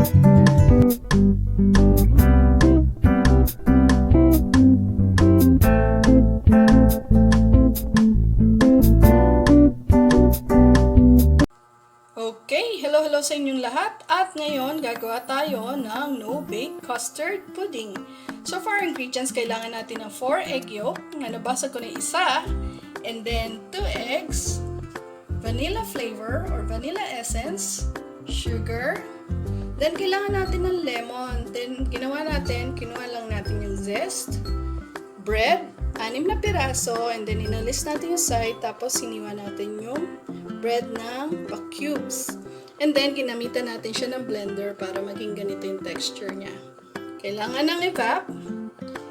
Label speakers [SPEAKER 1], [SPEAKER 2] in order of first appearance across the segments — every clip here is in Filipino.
[SPEAKER 1] Okay, hello sa inyong lahat at ngayon gagawa tayo ng no-bake custard pudding. So for our ingredients, kailangan natin ng 4 egg yolk, nga nabasag ko na isa, and then 2 eggs, vanilla flavor or vanilla essence, sugar, then kailangan natin ng lemon, then kinuha lang natin yung zest, bread, 6 na piraso, and then inalis natin yung side, tapos siniwa natin yung bread ng pa-cubes. And then, ginamitan natin siya ng blender para maging ganito yung texture niya. Kailangan ng evap,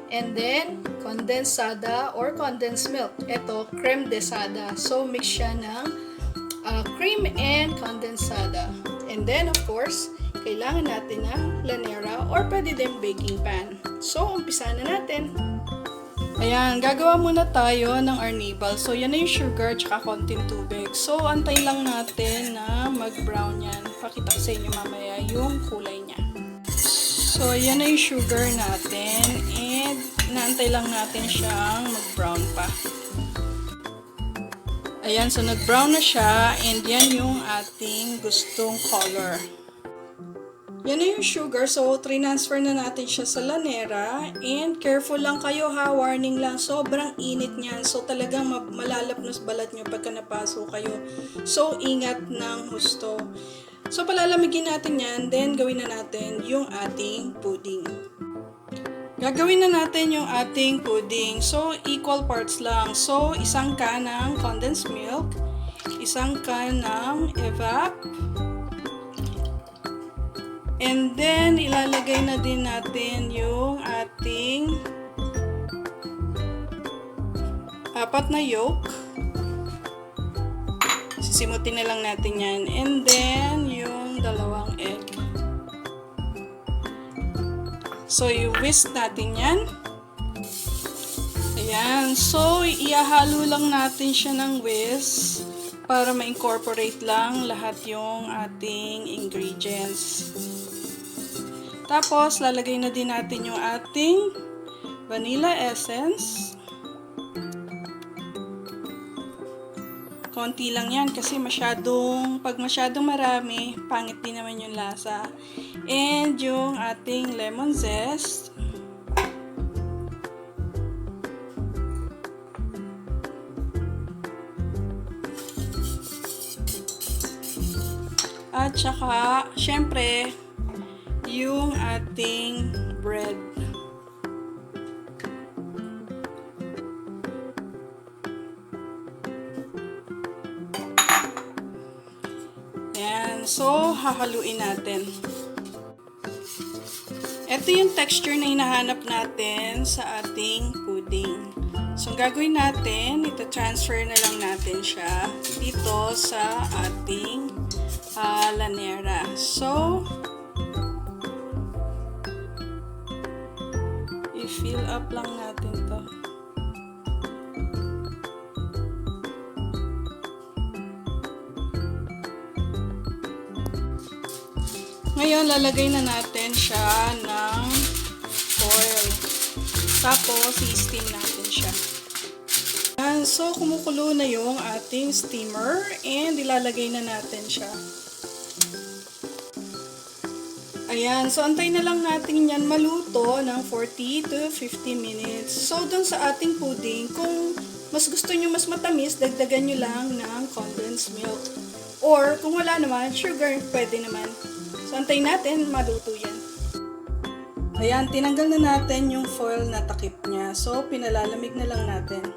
[SPEAKER 1] and then, condensada or condensed milk. Ito, creme desada. So, mix siya ng cream and condensada. And then, of course, kailangan natin ng lanera or pwede din baking pan. So, umpisa na natin. Ayan, gagawa muna tayo ng arnibal. So, yan na yung sugar tsaka konting tubig. So, antayin lang natin na mag-brown yan. Pakita ko sa inyo mamaya yung kulay niya. So, yan na yung sugar natin. And, inaantay lang natin siyang mag-brown pa. Ayan, so nag-brown na siya. And yan yung ating gustong color. Yan na yung sugar, so transfer na natin siya sa lanera, and careful lang kayo ha, warning lang, sobrang init niyan, so talagang malalapnos balat nyo pagka napasok kayo, so ingat ng husto. So palalamigin natin yan, then gawin na natin yung ating pudding. Gagawin na natin yung ating pudding, so equal parts lang, so 1 can ng condensed milk, 1 can ng evap, and then, ilalagay na din natin yung ating 4 na yolk. Sisimutin na lang natin yan. And then, yung 2 egg. So, i-whisk natin yan. Ayan. So, iahalo lang natin siya ng whisk para ma-incorporate lang lahat yung ating ingredients. Tapos, lalagay na din natin yung ating vanilla essence. Konti lang yan kasi pag masyadong marami, pangit din naman yung lasa. And yung ating lemon zest. At saka, syempre, yung ating bread. Yan. So, hahaluin natin. Ito yung texture na hinahanap natin sa ating pudding. So, ang gagawin natin, ito-transfer na lang natin siya dito sa ating lanera. So, i-fill up lang natin to. Ngayon, lalagay na natin siya ng foil. Tapos, i-steam natin siya. Ayan, so, kumukulo na yung ating steamer and ilalagay na natin siya. Ayan, so antay na lang natin yan maluto ng 40 to 50 minutes. So, dun sa ating pudding, kung mas gusto nyo mas matamis, dagdagan nyo lang ng condensed milk. Or, kung wala naman, sugar, pwede naman. So, antay natin maluto yan. Ayan, tinanggal na natin yung foil na takip niya. So, pinalalamig na lang natin.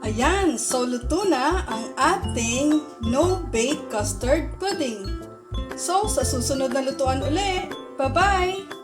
[SPEAKER 1] Ayan, so luto na ang ating no-bake custard pudding. So, sa susunod na lutuan uli. Bye-bye!